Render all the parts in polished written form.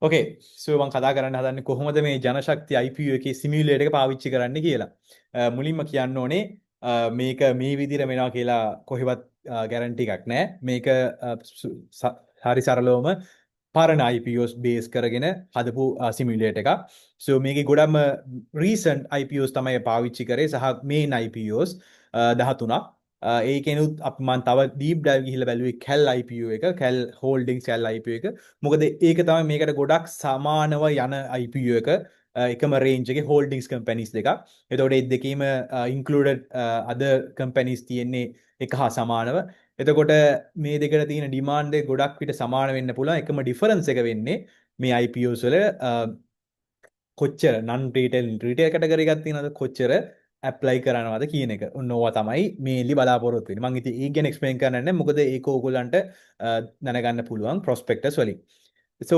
ඕකේ සෝ මම කතා කරන්න හදන්නේ කොහොමද මේ ජනශක්ති IPO එකේ සිමියුලේටර් එක පාවිච්චි කරන්න කියලා. මුලින්ම කියන්න ඕනේ මේක මේ විදිහට වෙනවා කියලා කොහෙවත් ගැරන්ටි එකක් නැහැ. මේක හරි සරලවම පරණ IPOs බේස් කරගෙන හදපු සිමියුලේටර් එකක්. සෝ මේකේ ගොඩක්ම රීසන්ට් IPOs තමයි පාවිච්චි කරේ සහ මේන් IPOs 13ක්. ඒකෙනුත් මම තව ඩීප් ඩයිව් ගිහිල්ලා බැලුවේ කැල් IPO එක, කැල් හෝල්ඩින්ග්ස් කැල් IPO එක. මොකද ඒක තමයි මේකට ගොඩක් සමානව යන IPO එක. එකම රේන්ජ් එකේ හෝල්ඩින්ග්ස් කම්පැනිස් දෙකක්. එතකොට මේ දෙකේම ඉන්ක්ලූඩඩ් other කම්පැනිස් තියෙන්නේ එක හා සමානව. එතකොට මේ දෙකට තියෙන ඩිමාන්ඩ් එක ගොඩක් විට සමාන වෙන්න පුළුවන්. එකම ඩිෆරන්ස් එක වෙන්නේ මේ IPOs වල කොච්චර නන් රීටේල් කැටගරි එකක් තියෙනවද, කොච්චර ඇප්ලයි කරනවද කියන එක. ඕවා තමයි මේන්ලි බලාපොරොත්තු වෙන්නේ. මම ඉතින් ඒක ගැන එක්ස්ප්ලেইন කරන්නේ නැහැ. මොකද ඒක ඕගොල්ලන්ට දැනගන්න පුළුවන් ප්‍රොස්පෙක්ටස් වලින්. So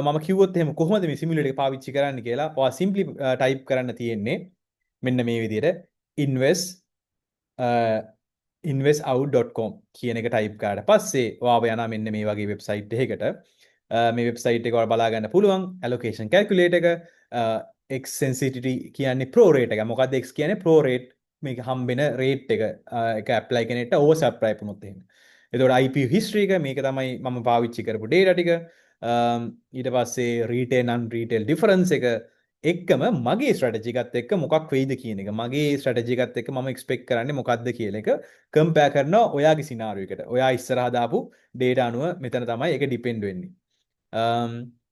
මම කිව්වොත් එහෙම කොහොමද මේ සිමියුලේටර් එක පාවිච්චි කරන්න කියලා. ඔයා සිම්ප්ලි ටයිප් කරන්න තියෙන්නේ මෙන්න මේ විදිහට investout.com කියන එක ටයිප් කරාට පස්සේ ඔයාව යනවා මෙන්න මේ වගේ වෙබ්සයිට් එකකට. මේ වෙබ්සයිට් එක ඔයාලා බලා ගන්න පුළුවන් allocation calculator එක. X sensitivity කියන්නේ pro rate එක. මොකද්ද X කියන්නේ? pro rate මේක හම්බෙන rate එක එක apply කෙනෙක්ට over subscribe වුණොත් එහෙම. එතකොට IPO history එක මේක තමයි මම පාවිච්චි කරපු data ටික. ඊට පස්සේ retail non retail difference එක එක්කම මගේ ස්ට්‍රැටජි එකත් එක්ක මොකක් වෙයිද කියන එක. මගේ ස්ට්‍රැටජි එකත් එක්ක මම එක්ස්පෙක්ට් කරන්නේ මොකක්ද කියලා එක කම්පෙයාර් කරනවා ඔයාගේ සිනාරියෝ එකට. ඔයා ඉස්සරහා දාපු data අනුව මෙතන තමයි ඒක ඩිපෙන්ඩ් වෙන්නේ.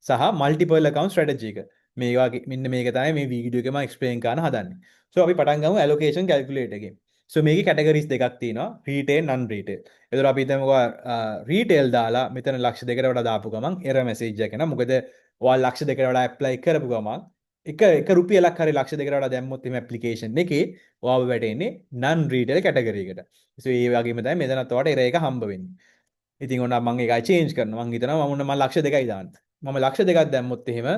සහ මල්ටිපල් account strategy එක. මේ වගේ මෙන්න මේක තමයි මේ වීඩියෝ එකේ මම එක්ස්ප්ලেইন කරන්න හදන්නේ. So අපි පටන් ගමු allocation calculator එකෙන්. So මේකේ categories දෙකක් තියෙනවා, retail non retail. එතකොට අපි හිතමුකෝ retail දාලා මෙතන ලක්ෂ දෙකකට වඩා දාපු ගමන් error message එකක් එනවා. මොකද ඔයාලා ලක්ෂ දෙකකට වඩා apply කරපු ගමන් එක රුපියලක් හරි ලක්ෂ දෙකකට වඩා දැම්මොත් එimhe application එකේ ඔයාව වැටෙන්නේ non retail category එකට. So ඒ වගේම තමයි මෙතනත් ඔයාලට error එක හම්බ වෙන්නේ. ඉතින් ඔන්න මම ඒකයි චේන්ජ් කරනවා. මම හිතනවා මම ලක්ෂ දෙකයි දාන්න. මම ලක්ෂ දෙකක් දැම්මොත් එහෙම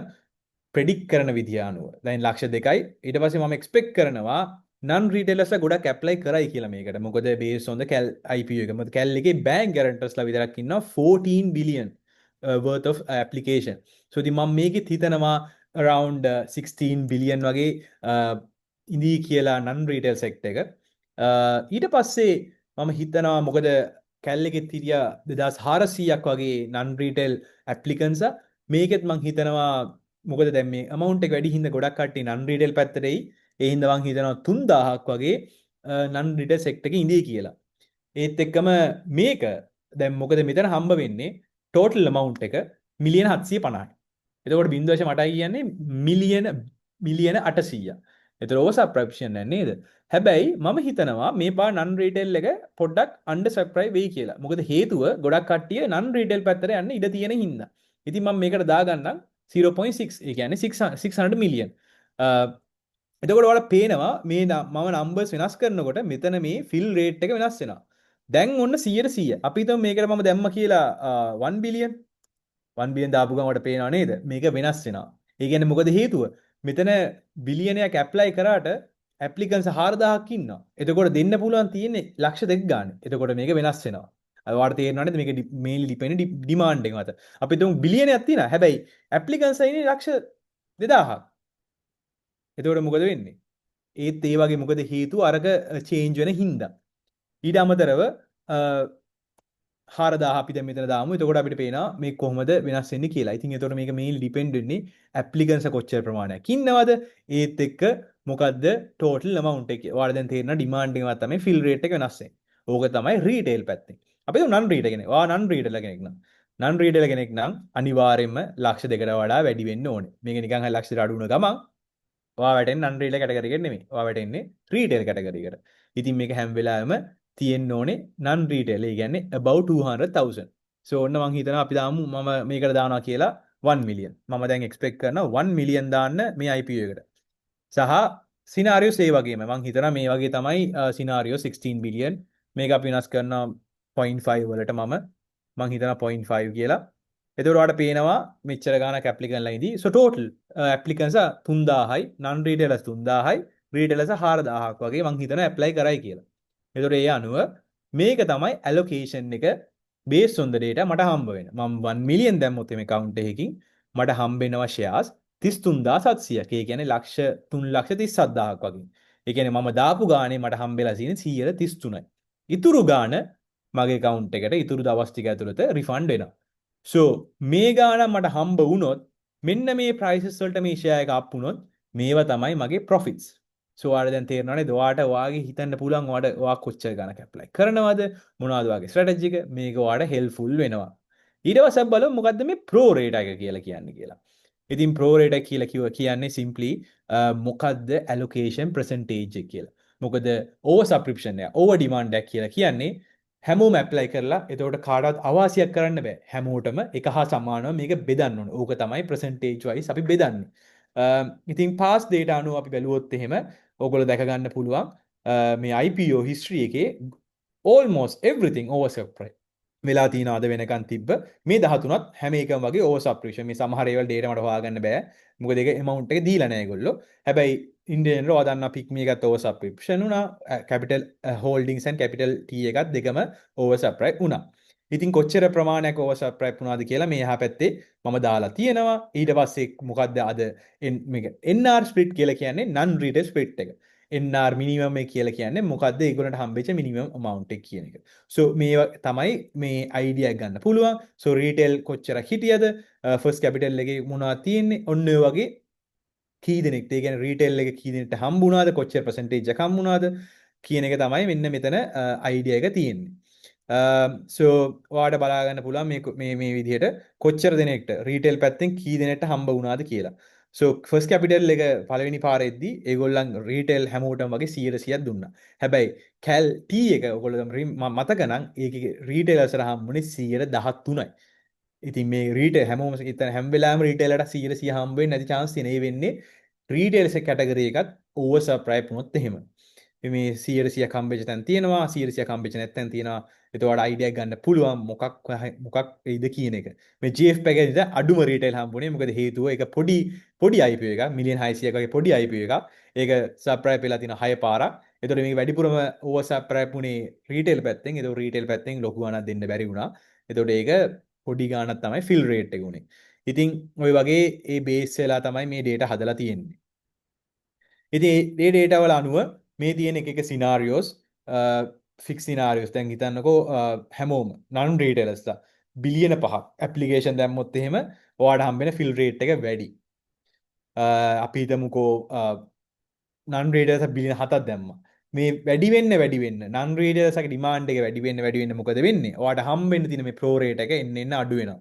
ප්‍රෙඩික්ට් කරන විදිය අනුව දැන් ලක්ෂ දෙකයි ඊට පස්සේ මම එක්ස්පෙක්ට් කරනවා non retailers ගොඩක් ඇප්ලයි කරයි කියලා මේකට. මොකද based on the cal IPO එක. මොකද cal එකේ bank guarantors ලා විතරක් ඉන්නවා 14 billion worth of application. So ඉතින් මම මේකෙත් හිතනවා around 16 billion වගේ ඉඳී කියලා non retail sector එක. ඊට පස්සේ මම හිතනවා මොකද කැල් එකෙත් හිටියා 2400ක් වගේ non retail applicants මේකෙත් මං හිතනවා මොකද දැන් මේ amount එක වැඩි හින්දා ගොඩක් කට්ටිය non retail පැත්තට එයි. ඒ හින්දා මං හිතනවා 3000ක් වගේ non retail sector එකේ ඉඳී කියලා. ඒත් එක්කම මේක දැන් මොකද මෙතන හම්බ වෙන්නේ total amount එක මිලියන 750යි. එතකොට 0.8යි කියන්නේ මිලියන 800ක්. එතකොට ඕව සබ්ස්ක්‍රිප්ෂන් නේද? හැබැයි මම හිතනවා මේ පාර non retail එක පොඩ්ඩක් under subscribe වෙයි කියලා. මොකද හේතුව ගොඩක් කට්ටිය non retail පැත්තට යන්න ඉඩ තියෙන හින්දා. ඉතින් මම මේකට දාගන්නම් 0.6 ඒ කියන්නේ 600 million. එතකොට ඔයාලා පේනවා මේ මම numbers වෙනස් කරනකොට මෙතන මේ fill rate එක වෙනස් වෙනවා. දැන් ඔන්න 100%. අපි හිතමු මේකට මම දැම්ම කියලා 1 billion 1 billion දාපු ගමන් ඔයාලට පේනව නේද? මේක වෙනස් වෙනවා. ඒ කියන්නේ මොකද හේතුව? මෙතන බිලියනයක් ඇප්ලයි කරාට ඇප්ලිකන්ස් 4000ක් ඉන්නවා. එතකොට දෙන්න පුළුවන් තියෙන්නේ ලක්ෂ 2 ගන්න. එතකොට මේක වෙනස් වෙනවා. ඔයාලට තේරෙනව නේද මේක මේන්ලි ඩිපෙන්ඩ් ඩිමාන්ඩ් එක මත. අපි තුමු බිලියනයක් තියෙනවා. හැබැයි ඇප්ලිකන්ස් ඉන්නේ ලක්ෂ 2000ක්. එතකොට මොකද වෙන්නේ? ඒත් ඒ වගේ මොකද හේතුව අරක චේන්ජ් වෙන හින්දා. ඊට අමතරව 4000 අපි දැන් මෙතන දාමු. එතකොට අපිට පේනවා මේ කොහොමද වෙනස් වෙන්නේ කියලා. ඉතින් එතකොට මේක මේන්ලි ඩිපෙන්ඩ් වෙන්නේ ඇප්ලිකන්ස් කොච්චර ප්‍රමාණයක් ඉන්නවද? ඒත් එක්ක මොකද්ද ටෝටල් amount එක. ඔයාලා දැන් තේරෙනවා ඩිමාන්ඩ් එකවත් තමයි ෆිල් රේට් එක වෙනස් වෙන්නේ. ඕක තමයි රීටේල් පැත්තෙන්. අපි දුන්න non retail කෙනෙක්. ඔයා non retail කෙනෙක් නම් non retail කෙනෙක් නම් අනිවාර්යයෙන්ම ලක්ෂ දෙකට වඩා වැඩි වෙන්න ඕනේ. මේක නිකන් හරි ලක්ෂයට අඩු වුණ ගමන් ඔයා වැටෙන්නේ non retail කැටගරි එකට නෙමෙයි. ඔයා වැටෙන්නේ retail කැටගරි එකට. ඉතින් මේක හැම වෙලාවෙම තියෙන්න ඕනේ non retail. ඒ කියන්නේ about 200,000. so ඔන්න මං හිතනවා අපි දාමු මම මේකට දානවා කියලා 1 million. මම දැන් expect කරනවා 1 million දාන්න මේ IPO එකට. සහ scenarios ඒ වගේම මං හිතනවා මේ වගේ තමයි scenario 16 billion. මේක අපි වෙනස් කරනවා 0.5 වලට මං හිතනවා 0.5 කියලා. එතකොට ඔයාලට පේනවා මෙච්චර ගානක් ඇප්ලිකන්ට් ලා ඉදී. so total applicants 3000යි non retailers 3000යි retailers 4000ක් වගේ මං හිතනවා apply කරයි කියලා. එතකොට ඒ අනුව මේක තමයි allocation එක based on the data මට හම්බ වෙන. මම 1 million දැම්මොත් මේ account එකකින් මට හම්බෙනවා ෂෙයාර්ස් 33700ක්. ඒ කියන්නේ ලක්ෂ 3,37,000ක් වගේ. ඒ කියන්නේ මම දාපු ගානේ මට හම්බෙලා තියෙන්නේ 133යි. ඉතුරු ගාන මගේ account එකට ඉතුරු දවස් ටික ඇතුළත රිෆන්ඩ් වෙනවා. so මේ ගාන මට හම්බ වුණොත් මෙන්න මේ prices වලට මේ share එක අප් වුණොත් මේවා තමයි මගේ profits. so ඔයාලා දැන් තේරෙනවනේ ඔයාට ඔයාගේ හිතන්න පුළුවන් ඔයා කොච්චර ගණක් apply කරනවද මොනවද ඔයාගේ strategy එක මේක ඔයාට helpful වෙනවා. ඊට පස්සේ බලමු මොකද්ද මේ pro rate එක කියලා කියන්නේ කියලා. ඉතින් pro rate එක කියලා කියන්නේ simply මොකද්ද allocation percentage එක කියලා. මොකද over subscription එක over demand එක කියලා කියන්නේ හැමෝම ඇප්ලයි කරලා එතකොට කාටවත් අවාසියක් කරන්න බෑ. හැමෝටම එක හා සමානව මේක බෙදන්න ඕනේ. ඕක තමයි percentage wise අපි බෙදන්නේ. ඉතින් past data අනුව අපි බැලුවොත් එහෙම ඕගොල්ලෝ දැක ගන්න පුළුවන් මේ IPO history එකේ almost everything oversubscribed වෙලා තියෙන අද වෙනකන් තිබ්බ මේ 13ත් හැම එකම වගේ oversubscription. මේ සමහර ඒවල් data මට හොයාගන්න බෑ. මොකද ඒක amount එක දීලා නැහැ ඒගොල්ලෝ. හැබැයි ඉන්දියන් රෝ දන්න පික් මේ එකත් oversubscription වුණා. capital holdings and capital T එකත් දෙකම oversubscribe වුණා. ඉතින් කොච්චර ප්‍රමාණයක් oversubscribe වුණාද කියලා මේ එහා පැත්තේ මම දාලා තියෙනවා. ඊට පස්සේ මොකද්ද අද මේක NR split කියලා කියන්නේ non retail split එක. NR minimum එක කියලා කියන්නේ මොකද්ද ඒගොල්ලන්ට හම්බෙච්ච minimum amount එක කියන එක. so මේ තමයි මේ idea එක ගන්න පුළුවන්. so retail කොච්චරක් හිටියද first capital එකේ මොනවද තියෙන්නේ ඔන්න ඔය වගේ කී දෙනෙක්ට ඒ කියන්නේ retail එක කී දෙනෙක්ට හම්බුණාද කොච්චර percentage එකක් හම්බුණාද කියන එක තමයි මෙන්න මෙතන idea එක තියෙන්නේ. so ඔයාලට බලා ගන්න පුළුවන් මේ විදිහට කොච්චර දෙනෙක්ට retail පැත්තෙන් කී දෙනෙක්ට හම්බ වුණාද කියලා. so first capital එක පළවෙනි පාරෙද්දී ඒගොල්ලන් retail හැමෝටම වගේ 100%ක් දුන්නා. හැබැයි cal T එක ඔයගොල්ලෝ මතක නම් ඒකේ retailers හම්බුනේ 113යි. ඉතින් මේ රීටේල් හැමෝම හිතන හැම වෙලාවෙම රීටේලර්ට 100% හම්බ වෙන්නේ නැති chance තියෙන. ඒ වෙන්නේ රීටේල්ස් කැටගරි එකත් ඕවර් සබ්ස්ක්‍රයිබ් වුණොත් එහෙම. මේ 100%ක් හම්බෙච්ච තැන් තියෙනවා 100%ක් හම්බෙච්ච නැත්නම් තියෙනවා. එතකොට අයිඩියා ගන්න පුළුවන් මොකක් වෙයිද කියන එක. මේ GF පැකේජ් එක අඩුම රීටේල් හම්බුනේ මොකද හේතුව ඒක පොඩි IPO එකක් මිලියන් 600ක් වගේ පොඩි IPO එකක්. ඒක සබ්ස්ක්‍රයිබ් වෙලා තියෙන 6 පාරක්. එතකොට මේක වැඩිපුරම ඕවර් සබ්ස්ක්‍රයිබ් වුණේ රීටේල් පැත්තෙන්. ඒක රීටේල් පැත්තෙන් ලොකු ගණනක් දෙන්න බැරි වුණා. එතකොට ඒක පොඩි ගානක් තමයි ෆිල් රේට් එක උනේ. ඉතින් ওই වගේ ඒ බේස් වෙලා තමයි මේ data හදලා තියෙන්නේ. ඉතින් මේ data වල අනුව මේ තියෙන එක සිනාරියෝස් ෆික්ස් සිනාරියෝස් දැන් හිතන්නකෝ හැමෝම non retailers ලා බිලියන 5ක් ඇප්ලිකේෂන් දැම්මොත් එහෙම ඔයාලට හම්බෙන ෆිල් රේට් එක වැඩි. අපි හිතමුකෝ non retailers බිලියන 7ක් දැම්මා. මේ වැඩි වෙන්න non retailers ගේ demand එක වැඩි වෙන්න මොකද වෙන්නේ? ඔයාලට හම්බෙන්න තියෙන මේ pro rate එක එන්න අඩු වෙනවා.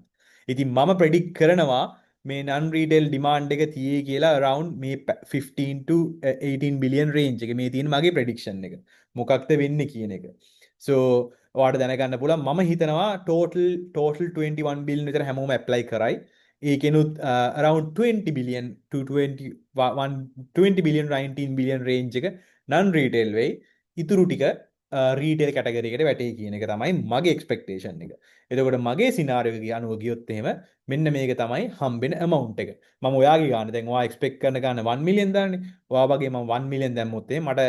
ඉතින් මම predict කරනවා මේ non retail demand එක තියෙයි කියලා around මේ 15 to 18 billion range එක මේ තියෙන මගේ prediction එක. මොකක්ද වෙන්නේ කියන එක. so ඔයාලට දැනගන්න පුළුවන් මම හිතනවා total 21 billion විතර හැමෝම apply කරයි. ඒකෙනුත් around 20 billion to 20 billion 19 billion range එක non retail වෙයි. ඉතුරු ටික retail category එකට වැටේ කියන එක තමයි මගේ expectation එක. එතකොට මගේ scenario එක අනුව ගියොත් එහෙම මෙන්න මේක තමයි හම්බෙන amount එක. මම ඔයාගේ ගාන දැන් ඔයා expect කරන ගාන 1 million දාන්නේ. ඔයා වගේ මම 1 million දැම්මොත් එහෙම මට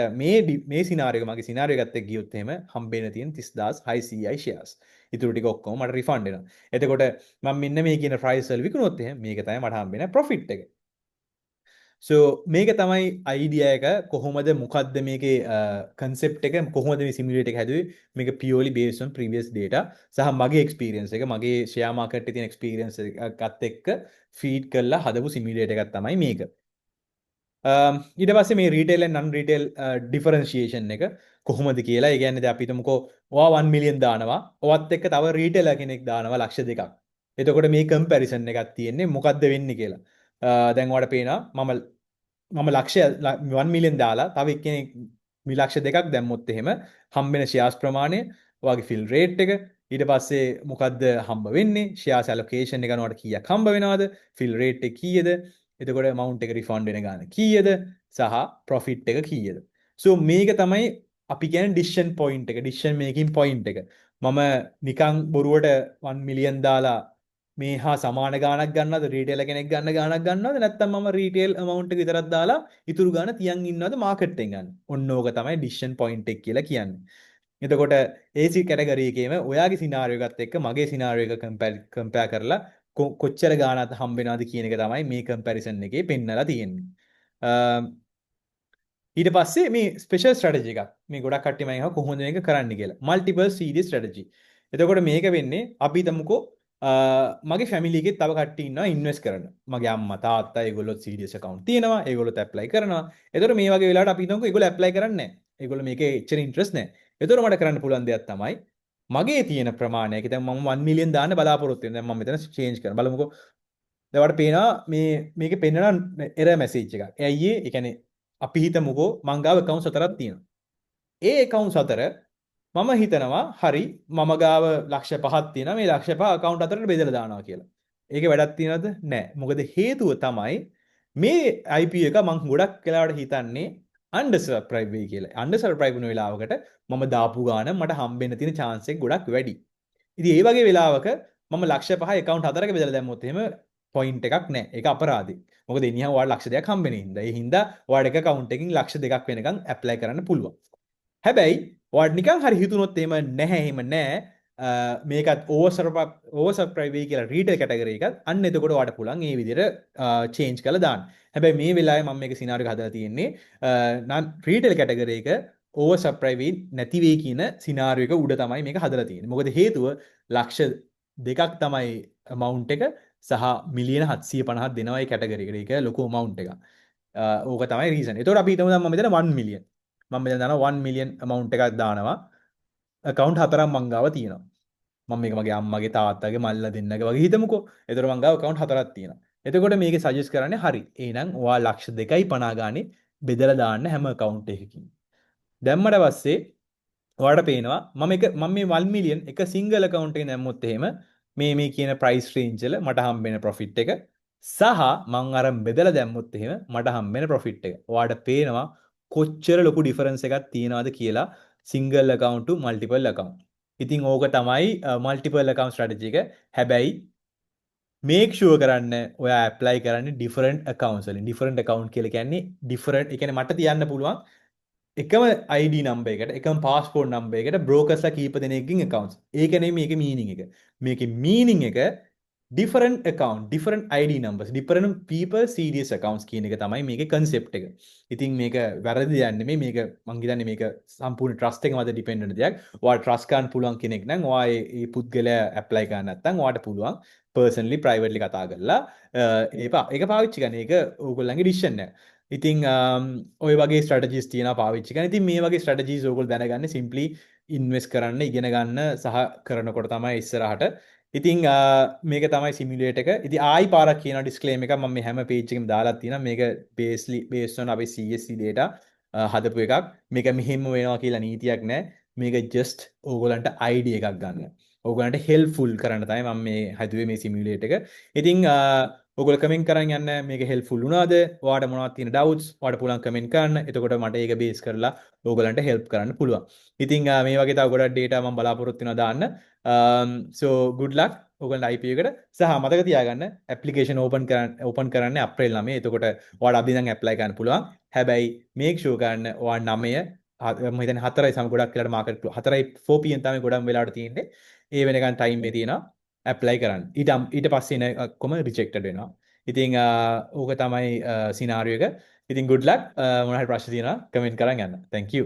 මේ scenario එක මගේ scenario එකත් එක්ක ගියොත් එහෙම හම්බෙන්න තියෙන 30600යි shares. ඉතුරු ටික ඔක්කොම මට රිෆන්ඩ් වෙනවා. එතකොට මම මෙන්න මේ කියන price වල විකුණුවොත් එහෙම මේක තමයි මට හම්බෙන profit එක. so මේක තමයි idea එක කොහොමද මොකද්ද මේකේ concept එක කොහොමද මේ simulate එක හැදුවේ මේක purely based on previous data සහ මගේ experience එක මගේ share market එකේ තියෙන experience එකත් එක්ක feed කරලා හදපු simulate එකක් තමයි මේක. ඊට පස්සේ මේ retail and non retail differentiation එක කොහොමද කියලා. ඒ කියන්නේ දැන් අපි හිතමුකෝ ඔයා 1 million දානවා. ඔයත් එක්ක තව retailer කෙනෙක් දානවා ලක්ෂ 2ක්. එතකොට මේ comparison එකක් තියෙන්නේ මොකද්ද වෙන්නේ කියලා. දැන් ඔයාලට පේනවා මම ලක්ෂය 1 million දාලා තව එක්කෙනෙක් ලක්ෂ 2ක් දැම්මොත් එහෙම හම්බෙන shares ප්‍රමාණය ඔයාගේ fill rate එක ඊට පස්සේ මොකද්ද හම්බ වෙන්නේ shares allocation එක අනුවට කීයක් හම්බ වෙනවද fill rate එක කීයද එතකොට amount එක refund වෙන ගාන කීයද සහ profit එක කීයද so මේක තමයි අපි කියන්නේ decision point එක decision making point එක මම නිකන් බොරුවට 1 million දාලා මේ හා සමාන ගාණක් ගන්නවද රීටේලර් කෙනෙක් ගන්න ගාණක් ගන්නවද නැත්නම් මම රීටේල් amount එක විතරක් දාලා ඉතුරු ගාණ තියන් ඉන්නවද මාකට් එකෙන් ගන්න. ඔන්න ඕක තමයි decision point එක කියලා කියන්නේ. එතකොට AC කැටගරි එකේම ඔයාගේ සිනාරියෝ එකත් එක්ක මගේ සිනාරියෝ එක කම්පෙයාර් කරලා කොච්චර ගාණක් හම්බ වෙනවද කියන එක තමයි මේ කම්පැරිසන් එකේ පෙන්නලා තියෙන්නේ. ඊට පස්සේ මේ ස්පෙෂල් ස්ට්‍රැටජි එකක් මේ ගොඩක් කට්ටිය මම අහනවා කොහොමද මේක කරන්න කියලා. Multiple series strategy. එතකොට මේක වෙන්නේ අපි හිතමුකෝ මගේ ෆැමිලි එකේ තව කට්ටිය ඉන්නවා ඉන්වෙස්ට් කරන. මගේ අම්මා තාත්තා ඒගොල්ලෝ සීරීස් account තියෙනවා. ඒගොල්ලොත් ඇප්ලයි කරනවා. එතකොට මේ වගේ වෙලාවට අපි හිතමුකෝ ඒගොල්ලෝ ඇප්ලයි කරන්නේ නැහැ. ඒගොල්ලෝ මේකේ එච්චර ඉන්ට්‍රස්ට් නැහැ. එතකොට මට කරන්න පුළුවන් දෙයක් තමයි මගේ තියෙන ප්‍රමාණයක දැන් මම 1 මිලියන් දාන්න බලාපොරොත්තු වෙනවා. දැන් මම මෙතන චේන්ජ් කරනවා. බලමුකෝ. දැන් ඔයාලට පේනවා මේකේ පෙන්නන එරර් මැසේජ් එකක්. ඇයි ඒ කියන්නේ අපි හිතමුකෝ මං ගාව account 4ක් තියෙනවා. ඒ account 4 මම හිතනවා හරි මම ගාව ලක්ෂ 5ක් තියෙනවා. මේ ලක්ෂ 5 account 4ට බෙදලා දානවා කියලා. ඒකේ වැඩක් තියනවද? නැහැ. මොකද හේතුව තමයි මේ IPO එක මං ගොඩක් වෙලාවට හිතන්නේ undersubscribe වෙයි කියලා. undersubscribe වෙන වෙලාවකට මම දාපු ගාන මට හම්බෙන්න තියෙන chance එක ගොඩක් වැඩි. ඉතින් ඒ වගේ වෙලාවක මම ලක්ෂ 5 account 4ක බෙදලා දැම්මොත් එහෙම පොයින්ට් එකක් නැහැ. ඒක අපරාධයි. මොකද එනිහා ඔයාලට ලක්ෂ 2ක් හම්බෙන හින්දා. ඒ හින්දා ඔයාලට එක account එකකින් ලක්ෂ 2ක් වෙනකන් ඇප්ලයි කරන්න පුළුවන්. හැබැයි ඔයාලට නිකන් හරි හිතුනොත් එහෙම නැහැ එහෙම නැහැ. මේකත් ඕවර්සබ්ස්ක්‍රයිබ් වෙයි කියලා රීටේල් කැටගරි එකත් අන්න එතකොට ඔයාලට පුළුවන් මේ විදිහට චේන්ජ් කරලා දාන්න. හැබැයි මේ වෙලාවේ මම මේක සිනාරියෝ එක හදලා තියෙන්නේ නම් රීටේල් කැටගරි එක ඕවර්සබ්ස්ක්‍රයිබ් වෙයි නැති වෙයි කියන සිනාරියෝ එක උඩ තමයි මේක හදලා තියෙන්නේ. මොකද හේතුව ලක්ෂ 2ක් තමයි amount එක සහ මිලියන 750ක් දෙනවා ඒ කැටගරි එකට. ඒක ලොකු amount එකක්. ඕක තමයි රීසන්. එතකොට අපි හිතමු දැන් මම මෙතන 1 මිලියන්. මම මෙතන දානවා 1 මිලියන් amount එකක් දානවා. account 4ක් මං ගාව තියෙනවා. මම මේක මගේ අම්මගේ තාත්තගේ මල්ලා දෙන්නගේ වගේ හිතමුකෝ. එතකොට මං ගාව account 4ක් තියෙනවා. එතකොට මේක සජෙස්ට් කරන්නේ හරි. එහෙනම් ඔයා ලක්ෂ 2.50 ගානේ බෙදලා දාන්න හැම account එකකින්. දැම්මට පස්සේ ඔයාලට පේනවා මම මේ 1 මිලියන් එක සිංගල් account එකේ දැම්මොත් එහෙම මේ කියන price range වල මට හම්බෙන profit එක සහ මං අර බෙදලා දැම්මොත් එහෙම මට හම්බෙන profit එක. ඔයාලට පේනවා කොච්චර ලොකු difference එකක් තියෙනවද කියලා single account to multiple account. ඉතින් ඕක තමයි multiple account strategy එක. හැබැයි make sure කරන්න ඔයා apply කරන්නේ different accounts වලින්. different account කියලා කියන්නේ different ඒ කියන්නේ මට තියන්න පුළුවන් එකම ID number එකට එකම passport number එකට brokers කීප දෙනෙක්ගෙන් accounts. ඒක නෙමෙයි මේකේ meaning එක. මේකේ meaning එක different account, different ID numbers, different people serious accounts කියන එක තමයි මේකේ concept එක. ඉතින් මේක වැරදි දෙයක් නෙමෙයි. මේක මං හිතන්නේ මේක සම්පූර්ණ trust එක මත depend වෙන දෙයක්. ඔයාලා trust කරන්න පුළුවන් කෙනෙක් නම් ඔයා ඒ පුද්ගලයා apply කරන්න නැත්නම් ඔයාට පුළුවන් personally privately කතා කරලා ඒක පාවිච්චි කරන්න. ඒක ඕගොල්ලන්ගේ decision එක. ඉතින් ඔය වගේ ස්ට්‍රැටජිස් තියෙනවා පාවිච්චි කරන්න. ඉතින් මේ වගේ ස්ට්‍රැටජිස් ඕගොල්ලෝ දැනගන්න simply invest කරන්න ඉගෙන ගන්න සහ කරනකොට තමයි ඉස්සරහට. ඉතින් මේක තමයි සිමියුලේටර් එක. ඉතින් ආයි පාරක් කියන ඩිස්ක්ලේමර් එකක් මම මේ හැම පේජ් එකෙම දාලා තියෙනවා. මේක based on අපේ CSC data හදපු එකක්. මේක මෙහෙම වෙනවා කියලා නීතියක් නැහැ. මේක just ඕගොල්ලන්ට idea එකක් ගන්න. ඕගොල්ලන්ට helpful කරන්න තමයි මම මේ හදුවේ මේ සිමියුලේටර් එක. ඉතින් ඔයගොල්ලෝ කමෙන්ට් කරන් යන්න මේක helpful වුණාද? ඔයාලට මොනවද තියෙන doubts? ඔයාලට පුළුවන් කමෙන්ට් කරන්න. එතකොට මට ඒක බේස් කරලා ඔයගොල්ලන්ට help කරන්න පුළුවන්. ඉතින් මේ වගේ තව ගොඩක් data මම බලාපොරොත්තු වෙනවා දාන්න. So good luck ඔයගොල්ලන්ට IPO එකට. සහ මතක තියාගන්න application open කරන්න අප්‍රේල් 9. එතකොට ඔයාලට අපි ඉඳන් apply කරන්න පුළුවන්. හැබැයි make sure ගන්න ඔයා 9 මම හිතන්නේ 4යි සම ගොඩක් වෙලාට මාකට් 4යි 4 pm තමයි ගොඩක් වෙලාවට තියෙන්නේ. ඒ වෙනකන් time එක තියෙනවා. ඇප්ලයි කරන්න. ඊට පස්සේ එන ඔක්කොම රිජෙක්ටඩ් වෙනවා. ඉතින් ඕක තමයි සිනාරියෝ එක. ඉතින් good luck. මොනවා හරි ප්‍රශ්න තියෙනවා කමෙන්ට් කරන් යන්න. Thank you.